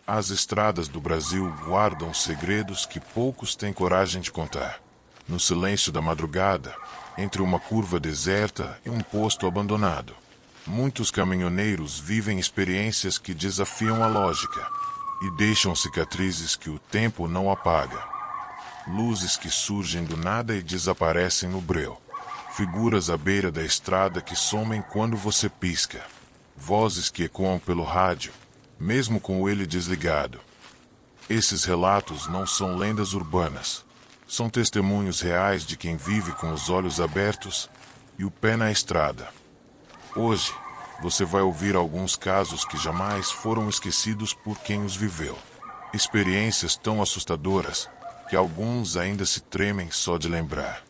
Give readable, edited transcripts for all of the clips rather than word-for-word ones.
As estradas do Brasil guardam segredos que poucos têm coragem de contar. No silêncio da madrugada, entre uma curva deserta e um posto abandonado, muitos caminhoneiros vivem experiências que desafiam a lógica e deixam cicatrizes que o tempo não apaga. Luzes que surgem do nada e desaparecem no breu. Figuras à beira da estrada que somem quando você pisca. Vozes que ecoam pelo rádio, mesmo com ele desligado. Esses relatos não são lendas urbanas. São testemunhos reais de quem vive com os olhos abertos e o pé na estrada. Hoje, você vai ouvir alguns casos que jamais foram esquecidos por quem os viveu. Experiências tão assustadoras que alguns ainda se tremem só de lembrar.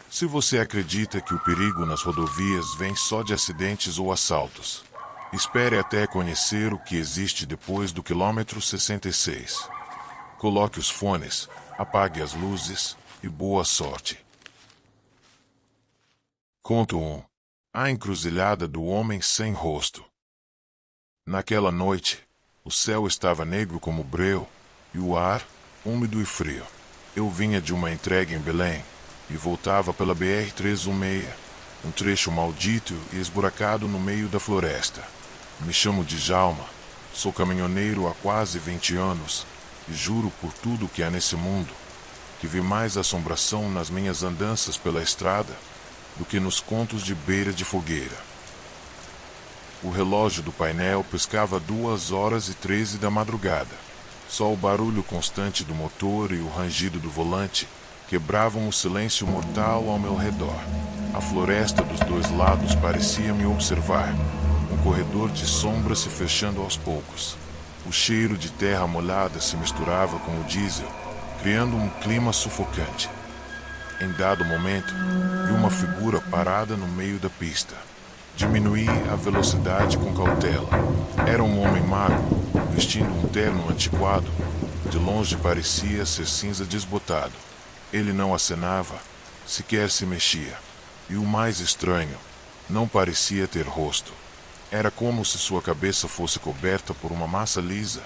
Se você acredita que o perigo nas rodovias vem só de acidentes ou assaltos, espere até conhecer o que existe depois do quilômetro 66. Coloque os fones, apague as luzes e boa sorte. Conto 1. A encruzilhada do homem sem rosto. Naquela noite, o céu estava negro como breu e o ar úmido e frio. Eu vinha de uma entrega em Belém e voltava pela BR-316, um trecho maldito e esburacado no meio da floresta. Me chamo Djalma, sou caminhoneiro há quase 20 anos e juro por tudo que há nesse mundo que vi mais assombração nas minhas andanças pela estrada do que nos contos de beira de fogueira. O relógio do painel piscava 2h13 da madrugada. Só o barulho constante do motor e o rangido do volante quebravam o silêncio mortal ao meu redor. A floresta dos dois lados parecia me observar, um corredor de sombra se fechando aos poucos. O cheiro de terra molhada se misturava com o diesel, criando um clima sufocante. Em dado momento, vi uma figura parada no meio da pista. Diminuí a velocidade com cautela. Era um homem magro, vestindo um terno antiquado. De longe parecia ser cinza desbotado. Ele não acenava, sequer se mexia. E o mais estranho, não parecia ter rosto. Era como se sua cabeça fosse coberta por uma massa lisa,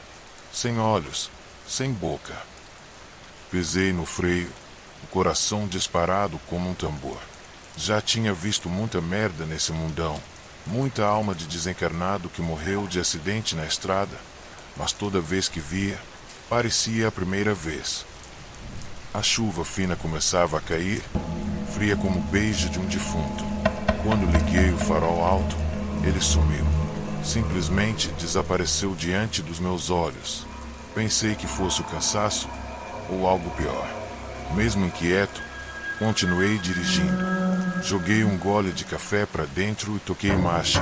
sem olhos, sem boca. Pisei no freio, o coração disparado como um tambor. Já tinha visto muita merda nesse mundão, muita alma de desencarnado que morreu de acidente na estrada, mas toda vez que via, parecia a primeira vez. A chuva fina começava a cair, fria como o beijo de um defunto. Quando liguei o farol alto, ele sumiu. Simplesmente desapareceu diante dos meus olhos. Pensei que fosse o cansaço ou algo pior. Mesmo inquieto, continuei dirigindo. Joguei um gole de café para dentro e toquei marcha,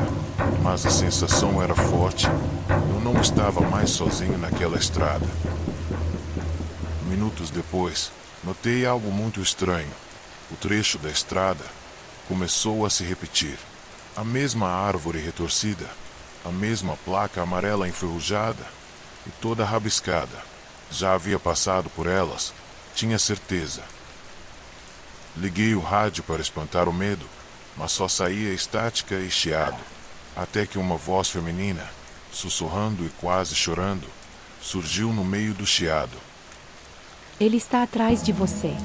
mas a sensação era forte. Eu não estava mais sozinho naquela estrada. Minutos depois, notei algo muito estranho. O trecho da estrada começou a se repetir. A mesma árvore retorcida, a mesma placa amarela enferrujada e toda rabiscada. Já havia passado por elas, tinha certeza. Liguei o rádio para espantar o medo, mas só saía estática e chiado, até que uma voz feminina, sussurrando e quase chorando, surgiu no meio do chiado. Ele está atrás de você.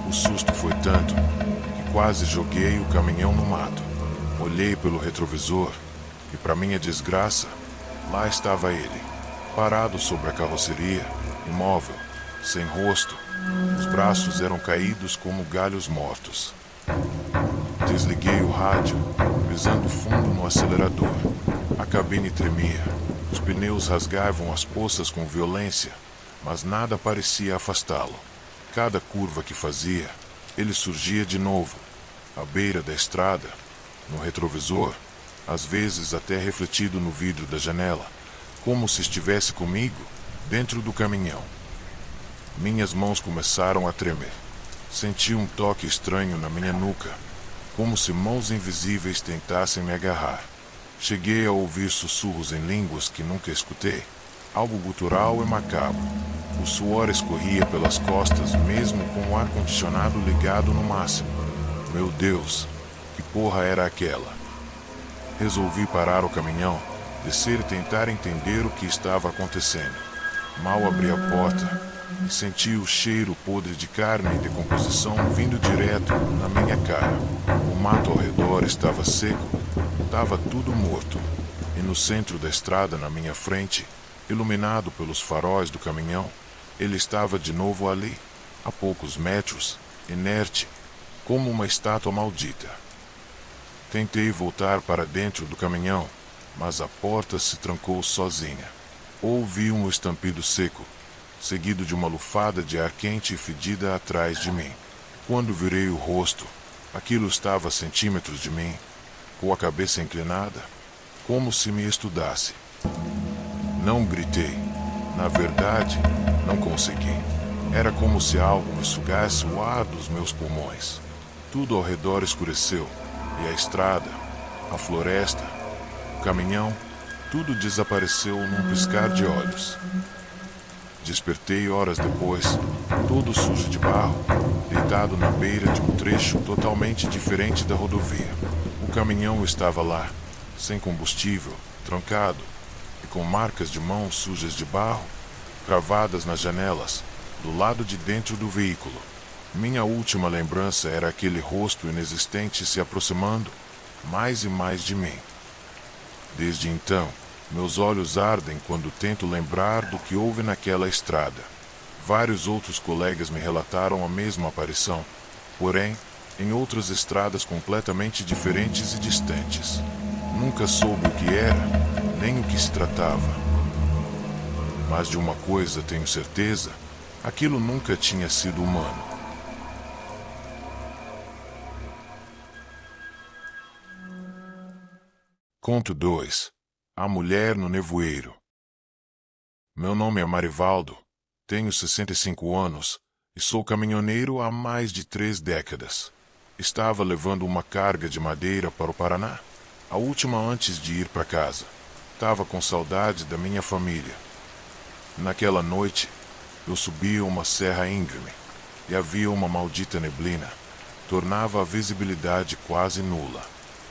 O susto foi tanto que quase joguei o caminhão no mato. Olhei pelo retrovisor e, para minha desgraça, lá estava ele, parado sobre a carroceria, imóvel, sem rosto. Os braços eram caídos como galhos mortos. Desliguei o rádio, pisando fundo no acelerador. A cabine tremia. Os pneus rasgavam as poças com violência, mas nada parecia afastá-lo. Cada curva que fazia, ele surgia de novo, à beira da estrada, no retrovisor, às vezes até refletido no vidro da janela, como se estivesse comigo, dentro do caminhão. Minhas mãos começaram a tremer. Senti um toque estranho na minha nuca, como se mãos invisíveis tentassem me agarrar. Cheguei a ouvir sussurros em línguas que nunca escutei, algo gutural e macabro. O suor escorria pelas costas mesmo com o ar-condicionado ligado no máximo. Meu Deus, que porra era aquela? Resolvi parar o caminhão, descer e tentar entender o que estava acontecendo. Mal abri a porta e senti o cheiro podre de carne em decomposição vindo direto na minha cara. O mato ao redor estava seco, estava tudo morto. E no centro da estrada, na minha frente, iluminado pelos faróis do caminhão, ele estava de novo ali, a poucos metros, inerte, como uma estátua maldita. Tentei voltar para dentro do caminhão, mas a porta se trancou sozinha. Ouvi um estampido seco, seguido de uma lufada de ar quente e fedida atrás de mim. Quando virei o rosto, aquilo estava a centímetros de mim, com a cabeça inclinada, como se me estudasse. Não gritei. Na verdade, não consegui. Era como se algo me sugasse o ar dos meus pulmões. Tudo ao redor escureceu, e a estrada, a floresta, o caminhão, tudo desapareceu num piscar de olhos. Despertei horas depois, todo sujo de barro, deitado na beira de um trecho totalmente diferente da rodovia. O caminhão estava lá, sem combustível, trancado, e com marcas de mãos sujas de barro, cravadas nas janelas, do lado de dentro do veículo. Minha última lembrança era aquele rosto inexistente se aproximando, mais e mais de mim. Desde então, meus olhos ardem quando tento lembrar do que houve naquela estrada. Vários outros colegas me relataram a mesma aparição, porém, em outras estradas completamente diferentes e distantes. Nunca soube o que era, nem o que se tratava. Mas de uma coisa tenho certeza, aquilo nunca tinha sido humano. Conto 2. A Mulher no Nevoeiro. Meu nome é Marivaldo, tenho 65 anos e sou caminhoneiro há mais de 3 décadas. Estava levando uma carga de madeira para o Paraná, a última antes de ir para casa. Estava com saudade da minha família. Naquela noite, eu subia uma serra íngreme e havia uma maldita neblina, tornava a visibilidade quase nula.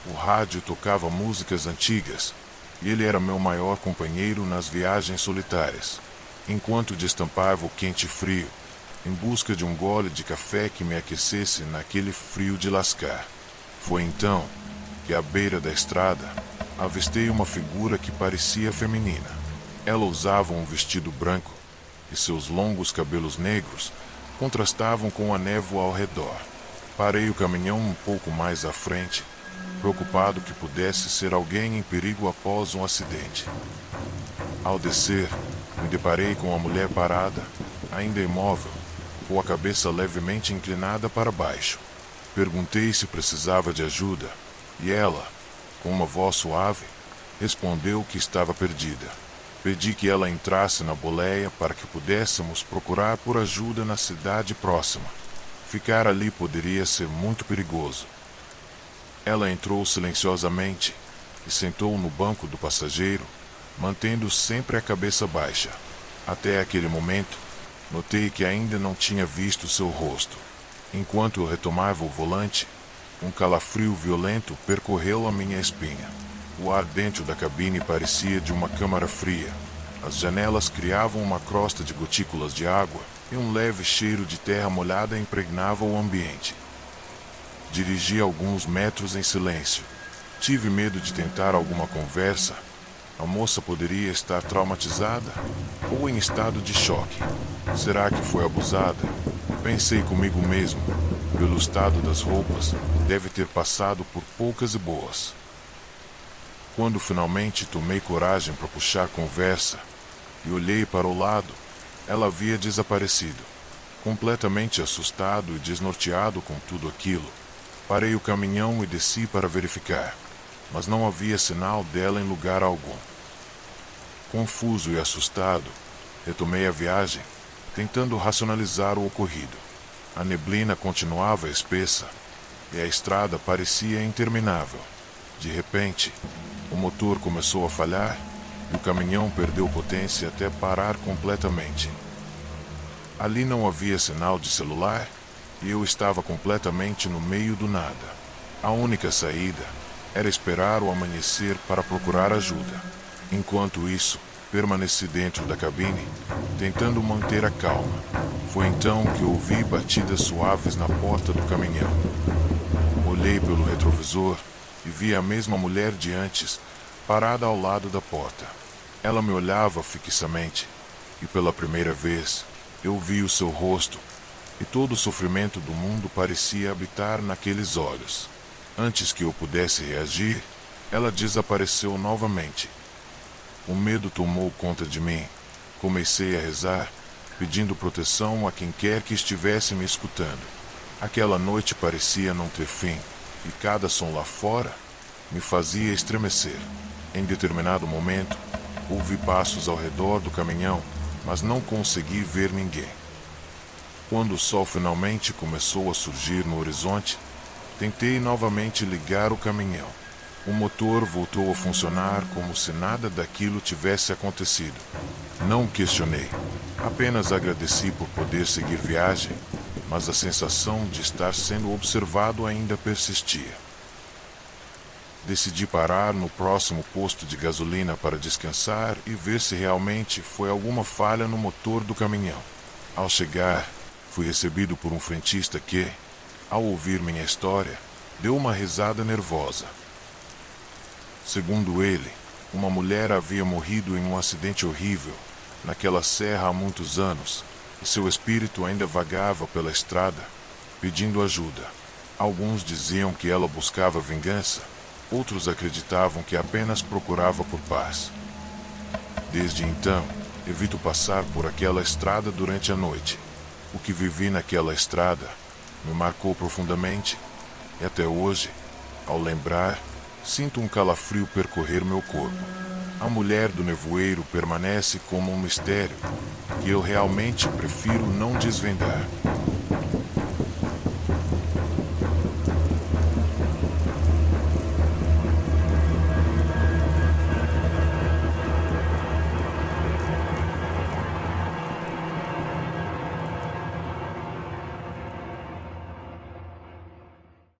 O rádio tocava músicas antigas e ele era meu maior companheiro nas viagens solitárias, enquanto destampava o quente frio, em busca de um gole de café que me aquecesse naquele frio de lascar. Foi então que, à beira da estrada, avistei uma figura que parecia feminina. Ela usava um vestido branco e seus longos cabelos negros contrastavam com a névoa ao redor. Parei o caminhão um pouco mais à frente, preocupado que pudesse ser alguém em perigo após um acidente. Ao descer, me deparei com a mulher parada, ainda imóvel, com a cabeça levemente inclinada para baixo. Perguntei se precisava de ajuda, e ela, com uma voz suave, respondeu que estava perdida. Pedi que ela entrasse na boleia para que pudéssemos procurar por ajuda na cidade próxima. Ficar ali poderia ser muito perigoso. Ela entrou silenciosamente e sentou no banco do passageiro, mantendo sempre a cabeça baixa. Até aquele momento, notei que ainda não tinha visto seu rosto. Enquanto eu retomava o volante, um calafrio violento percorreu a minha espinha. O ar dentro da cabine parecia de uma câmara fria. As janelas criavam uma crosta de gotículas de água e um leve cheiro de terra molhada impregnava o ambiente. Dirigi alguns metros em silêncio. Tive medo de tentar alguma conversa. A moça poderia estar traumatizada ou em estado de choque. Será que foi abusada? Pensei comigo mesmo. Pelo estado das roupas, deve ter passado por poucas e boas. Quando finalmente tomei coragem para puxar conversa e olhei para o lado, ela havia desaparecido. Completamente assustado e desnorteado com tudo aquilo, parei o caminhão e desci para verificar, mas não havia sinal dela em lugar algum. Confuso e assustado, retomei a viagem, tentando racionalizar o ocorrido. A neblina continuava espessa e a estrada parecia interminável. De repente, o motor começou a falhar e o caminhão perdeu potência até parar completamente. Ali não havia sinal de celular e eu estava completamente no meio do nada. A única saída era esperar o amanhecer para procurar ajuda. Enquanto isso, permaneci dentro da cabine, tentando manter a calma. Foi então que ouvi batidas suaves na porta do caminhão. Olhei pelo retrovisor e vi a mesma mulher de antes, parada ao lado da porta. Ela me olhava fixamente, e pela primeira vez, eu vi o seu rosto, e todo o sofrimento do mundo parecia habitar naqueles olhos. Antes que eu pudesse reagir, ela desapareceu novamente. O medo tomou conta de mim. Comecei a rezar, pedindo proteção a quem quer que estivesse me escutando. Aquela noite parecia não ter fim, e cada som lá fora me fazia estremecer. Em determinado momento, ouvi passos ao redor do caminhão, mas não consegui ver ninguém. Quando o sol finalmente começou a surgir no horizonte, tentei novamente ligar o caminhão. O motor voltou a funcionar como se nada daquilo tivesse acontecido. Não questionei, apenas agradeci por poder seguir viagem, mas a sensação de estar sendo observado ainda persistia. Decidi parar no próximo posto de gasolina para descansar e ver se realmente foi alguma falha no motor do caminhão. Ao chegar, fui recebido por um frentista que, ao ouvir minha história, deu uma risada nervosa. Segundo ele, uma mulher havia morrido em um acidente horrível naquela serra há muitos anos, e seu espírito ainda vagava pela estrada, pedindo ajuda. Alguns diziam que ela buscava vingança, outros acreditavam que apenas procurava por paz. Desde então, evito passar por aquela estrada durante a noite. O que vivi naquela estrada me marcou profundamente, e até hoje, ao lembrar, sinto um calafrio percorrer meu corpo. A mulher do nevoeiro permanece como um mistério que eu realmente prefiro não desvendar.